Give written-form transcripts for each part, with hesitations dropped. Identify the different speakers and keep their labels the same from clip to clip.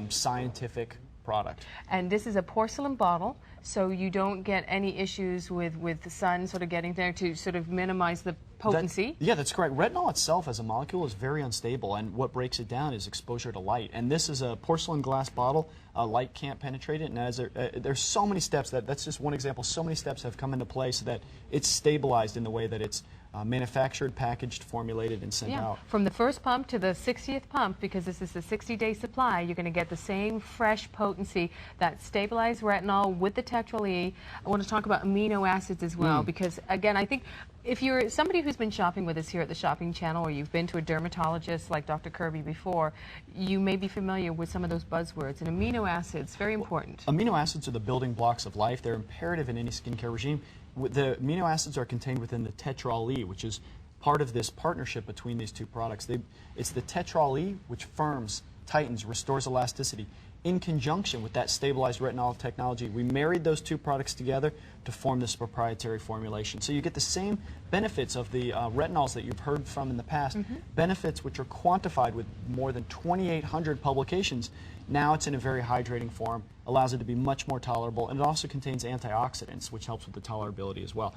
Speaker 1: scientific product.
Speaker 2: And this is a porcelain bottle, so you don't get any issues with the sun sort of getting there to sort of minimize the potency.
Speaker 1: Yeah, that's correct. Retinol itself as a molecule is very unstable, and what breaks it down is exposure to light. And this is a porcelain glass bottle. Light can't penetrate it, and as there's so many steps, that's just one example, so many steps have come into play so that it's stabilized in the way that it's manufactured, packaged, formulated, and sent out.
Speaker 2: From the first pump to the 60th pump, because this is a 60-day supply, you're going to get the same fresh potency, that stabilized retinol with the Tetrol E. I want to talk about amino acids as well, because again, I think if you're somebody who's been shopping with us here at the Shopping Channel, or you've been to a dermatologist like Dr. Kirby before, you may be familiar with some of those buzzwords. And amino acids, very important.
Speaker 1: Amino acids are the building blocks of life. They're imperative in any skincare regime. The amino acids are contained within the Tetrol E, which is part of this partnership between these two products. It's the Tetrol E which firms, tightens, restores elasticity. In conjunction with that stabilized retinol technology, we married those two products together to form this proprietary formulation. So you get the same benefits of the retinols that you've heard from in the past, benefits which are quantified with more than 2,800 publications. Now it's in a very hydrating form, allows it to be much more tolerable, and it also contains antioxidants, which helps with the tolerability as well.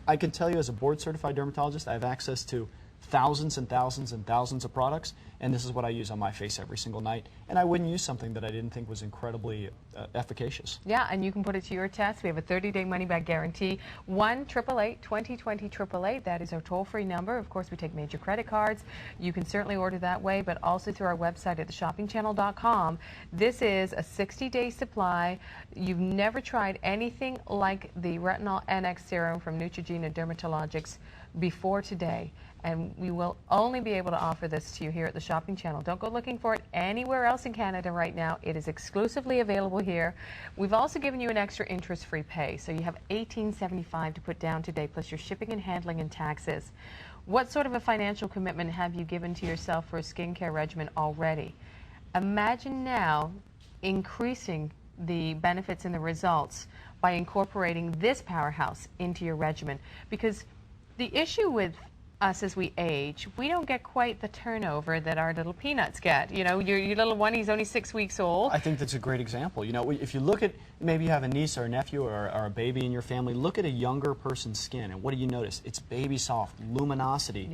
Speaker 1: I can tell you as a board-certified dermatologist, I have access to thousands and thousands and thousands of products, and this is what I use on my face every single night. And I wouldn't use something that I didn't think was incredibly efficacious.
Speaker 2: Yeah, and you can put it to your test. We have a 30-day money-back guarantee. 1-888-2020-888. That is our toll-free number. Of course, we take major credit cards. You can certainly order that way, but also through our website at theshoppingchannel.com. This is a 60-day supply. You've never tried anything like the Retinol NX Serum from Neutrogena Dermatologics before today. And we will only be able to offer this to you here at the Shopping Channel. Don't go looking for it anywhere else in Canada right now. It is exclusively available here. We've also given you an extra interest-free pay, so you have $18.75 to put down today, plus your shipping and handling and taxes. What sort of a financial commitment have you given to yourself for a skincare regimen already? Imagine now increasing the benefits and the results by incorporating this powerhouse into your regimen, because the issue with us as we age, we don't get quite the turnover that our little peanuts get. You know, your little one, he's only 6 weeks old.
Speaker 1: I think that's a great example. You know, if you look at, maybe you have a niece or a nephew or a baby in your family, look at a younger person's skin, and what do you notice? It's baby soft, luminosity,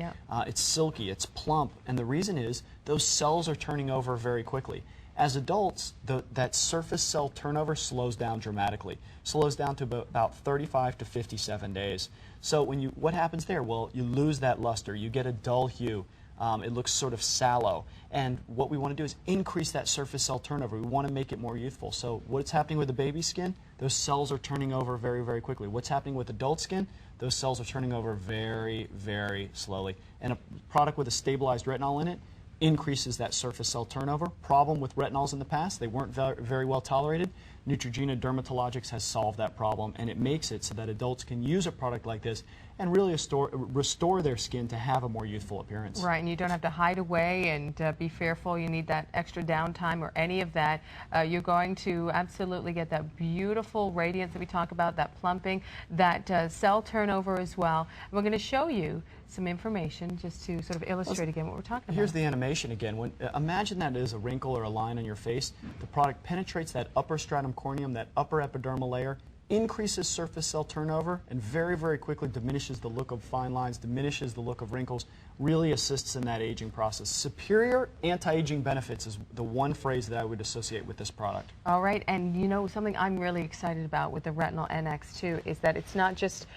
Speaker 1: it's silky, it's plump, and the reason is those cells are turning over very quickly. As adults, that surface cell turnover slows down dramatically, slows down to about 35 to 57 days. So what happens there? Well, you lose that luster, you get a dull hue, it looks sort of sallow, and what we want to do is increase that surface cell turnover. We want to make it more youthful. So what's happening with the baby skin? Those cells are turning over very, very quickly. What's happening with adult skin? Those cells are turning over very, very slowly. And a product with a stabilized retinol in it increases that surface cell turnover. Problem with retinols in the past, they weren't very well tolerated. Neutrogena Dermatologics has solved that problem, and it makes it so that adults can use a product like this and really restore their skin to have a more youthful appearance.
Speaker 2: Right, and you don't have to hide away and be fearful you need that extra downtime or any of that. You're going to absolutely get that beautiful radiance that we talk about, that plumping, that cell turnover as well. And we're going to show you some information just to sort of illustrate again what we're talking about.
Speaker 1: Here's the animation again. Imagine that is a wrinkle or a line on your face. The product penetrates that upper stratum corneum, that upper epidermal layer, increases surface cell turnover, and very, very quickly diminishes the look of fine lines, diminishes the look of wrinkles, really assists in that aging process. Superior anti-aging benefits is the one phrase that I would associate with this product.
Speaker 2: All right, and you know something I'm really excited about with the Retinol NX too is that it's not just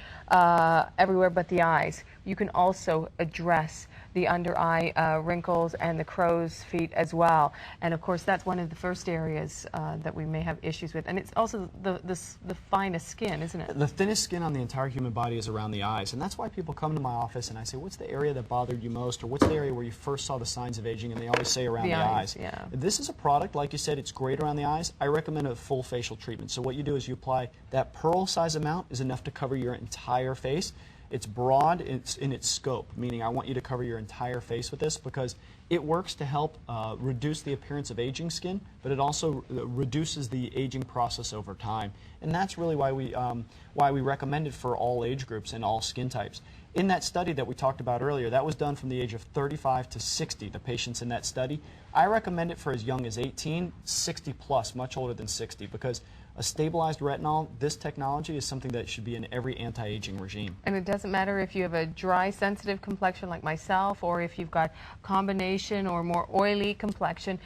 Speaker 2: everywhere but the eyes. You can also address the under eye wrinkles and the crow's feet as well. And of course that's one of the first areas that we may have issues with. And it's also the finest skin, isn't it?
Speaker 1: The thinnest skin on the entire human body is around the eyes, and that's why people come to my office and I say, what's the area that bothered you most, or what's the area where you first saw the signs of aging? And they always say around the eyes.
Speaker 2: Yeah.
Speaker 1: This is a product, like you said, it's great around the eyes. I recommend a full facial treatment. So what you do is you apply that pearl size amount is enough to cover your entire face. It's broad, it's in its scope, meaning I want you to cover your entire face with this because it works to help reduce the appearance of aging skin, but it also reduces the aging process over time. And that's really why we recommend it for all age groups and all skin types. In that study that we talked about earlier, that was done from the age of 35 to 60, the patients in that study. I recommend it for as young as 18, 60 plus, much older than 60, because a stabilized retinol, this technology is something that should be in every anti-aging regime.
Speaker 2: And it doesn't matter if you have a dry, sensitive complexion like myself, or if you've got combination or more oily complexion.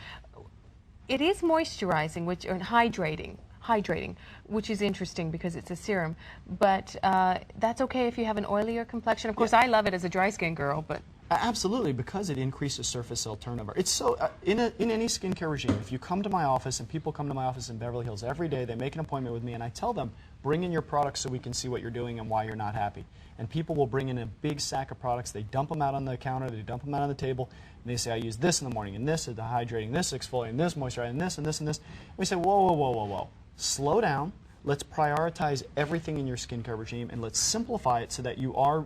Speaker 2: It is moisturizing, which and hydrating, which is interesting because it's a serum. But that's okay if you have an oilier complexion. Of course, I love it as a dry skin girl, but
Speaker 1: absolutely, because it increases surface cell turnover. It's so, in any skincare regime, if you come to my office, and people come to my office in Beverly Hills every day, they make an appointment with me, and I tell them, bring in your products so we can see what you're doing and why you're not happy. And people will bring in a big sack of products, they dump them out on the counter, they dump them out on the table, and they say, I use this in the morning, and this is the hydrating, this exfoliating, this moisturizing, and this, and this, and this. And we say, whoa, whoa, whoa, whoa, whoa. Slow down. Let's prioritize everything in your skincare regime, and let's simplify it so that you are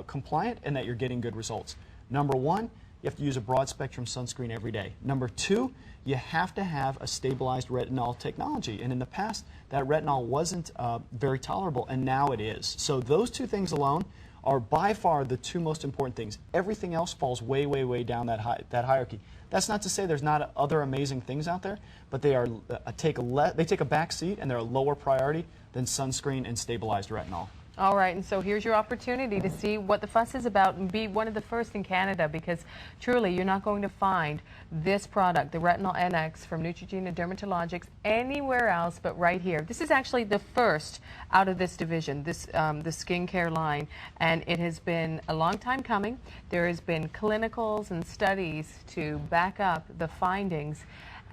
Speaker 1: compliant and that you're getting good results. Number one, you have to use a broad spectrum sunscreen every day. Number two, you have to have a stabilized retinol technology. And in the past, that retinol wasn't very tolerable, and now it is. So those two things alone are by far the two most important things. Everything else falls way, way, way down that hierarchy. That's not to say there's not other amazing things out there, but they are they take a back seat and they're a lower priority than sunscreen and stabilized retinol.
Speaker 2: All right, and so here's your opportunity to see what the fuss is about and be one of the first in Canada, because truly you're not going to find this product, the Retinol NX from Neutrogena Dermatologics, anywhere else but right here. This is actually the first out of this division, this the skincare line, and it has been a long time coming. There has been clinicals and studies to back up the findings.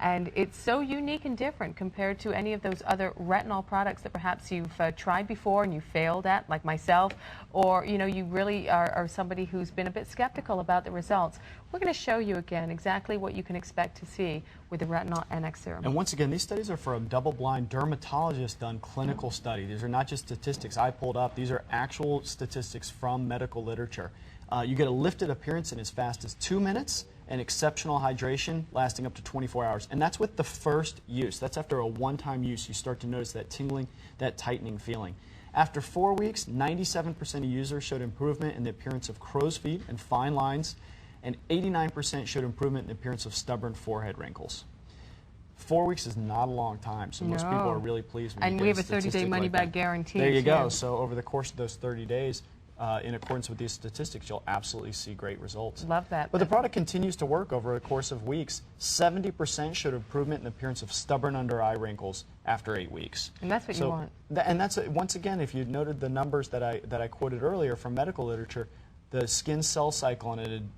Speaker 2: And it's so unique and different compared to any of those other retinol products that perhaps you've tried before and you failed at, like myself, or you really are somebody who's been a bit skeptical about the results. We're going to show you again exactly what you can expect to see with the Retinol NX serum.
Speaker 1: And once again, these studies are for a double-blind dermatologist-done clinical study. These are not just statistics I pulled up. These are actual statistics from medical literature. You get a lifted appearance in as fast as 2 minutes, and exceptional hydration lasting up to 24 hours. And that's with the first use. That's after a one-time use. You start to notice that tingling, that tightening feeling. After 4 weeks, 97% of users showed improvement in the appearance of crow's feet and fine lines, and 89% showed improvement in the appearance of stubborn forehead wrinkles. 4 weeks is not a long time, so most people are really pleased when you get a statistic like that.
Speaker 2: And we have a 30-day money-back guarantee.
Speaker 1: There you go. So over the course of those 30 days, in accordance with these statistics, you'll absolutely see great results.
Speaker 2: Love that.
Speaker 1: But the product continues to work over a course of weeks. 70% showed improvement in the appearance of stubborn under eye wrinkles after 8 weeks.
Speaker 2: And that's what you want.
Speaker 1: And that's, once again, if you noted the numbers that I quoted earlier from medical literature, the skin cell cycle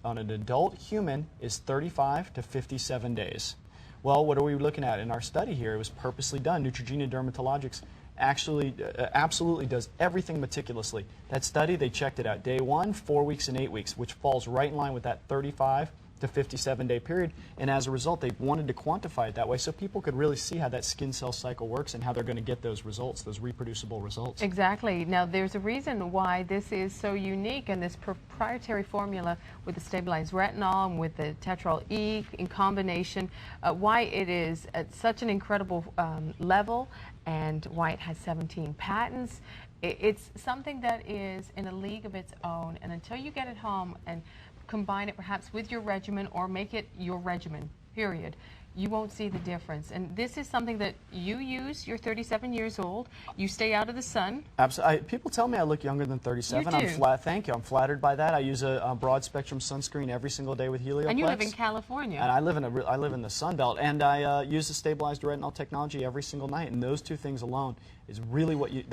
Speaker 1: on an adult human is 35 to 57 days. Well, what are we looking at in our study here? It was purposely done. Neutrogena Dermatologics actually absolutely does everything meticulously. That study, they checked it out day 1, 4 weeks, and 8 weeks, which falls right in line with that 35 to 57-day period. And as a result, they wanted to quantify it that way so people could really see how that skin cell cycle works and how they're going to get those results, those reproducible results.
Speaker 2: Exactly. Now, there's a reason why this is so unique, and this proprietary formula with the stabilized retinol and with the Tetrol E in combination, why it is at such an incredible level, and why it has 17 patents. It's something that is in a league of its own, and until you get it home and combine it perhaps with your regimen or make it your regimen, period, you won't see the difference. And this is something that you use. You're 37 years old. You stay out of the sun.
Speaker 1: Absolutely. People tell me I look younger than 37.
Speaker 2: You do.
Speaker 1: Thank you. I'm flattered by that. I use a broad spectrum sunscreen every single day with Helioplex.
Speaker 2: And you live in California.
Speaker 1: And I live in the Sun Belt, and I use the stabilized retinol technology every single night. And those two things alone is really what you.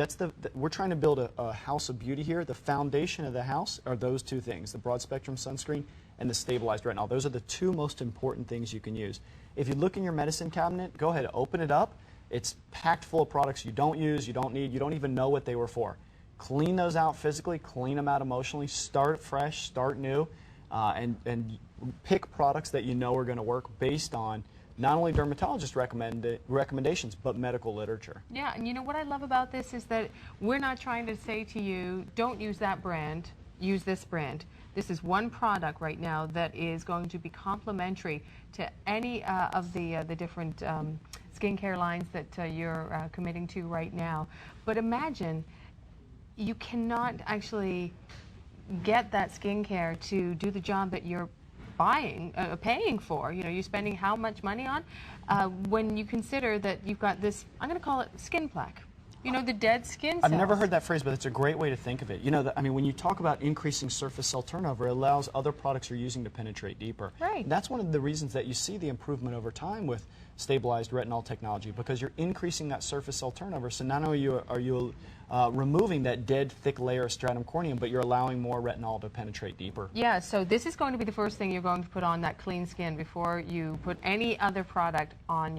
Speaker 1: We're trying to build a house of beauty here. The foundation of the house are those two things: the broad spectrum sunscreen and the stabilized retinol. Those are the two most important things you can use. If you look in your medicine cabinet, go ahead, open it up. It's packed full of products you don't use, you don't need, you don't even know what they were for. Clean those out physically, clean them out emotionally, start fresh, start new, and pick products that you know are going to work based on not only dermatologist recommendations, but medical literature.
Speaker 2: Yeah, and you know what I love about this is that we're not trying to say to you, don't use that brand, use this brand. This is one product right now that is going to be complementary to any of the different skincare lines that you're committing to right now. But imagine, you cannot actually get that skincare to do the job that you're paying for. You know, you're spending how much money on when you consider that you've got this, I'm going to call it skin plaque. You know, the dead skin cells.
Speaker 1: I've never heard that phrase, but it's a great way to think of it. You know, I mean, when you talk about increasing surface cell turnover, it allows other products you're using to penetrate deeper.
Speaker 2: Right.
Speaker 1: And that's one of the reasons that you see the improvement over time with stabilized retinol technology, because you're increasing that surface cell turnover. So not only are you removing that dead, thick layer of stratum corneum, but you're allowing more retinol to penetrate deeper.
Speaker 2: Yeah, so this is going to be the first thing you're going to put on that clean skin before you put any other product on your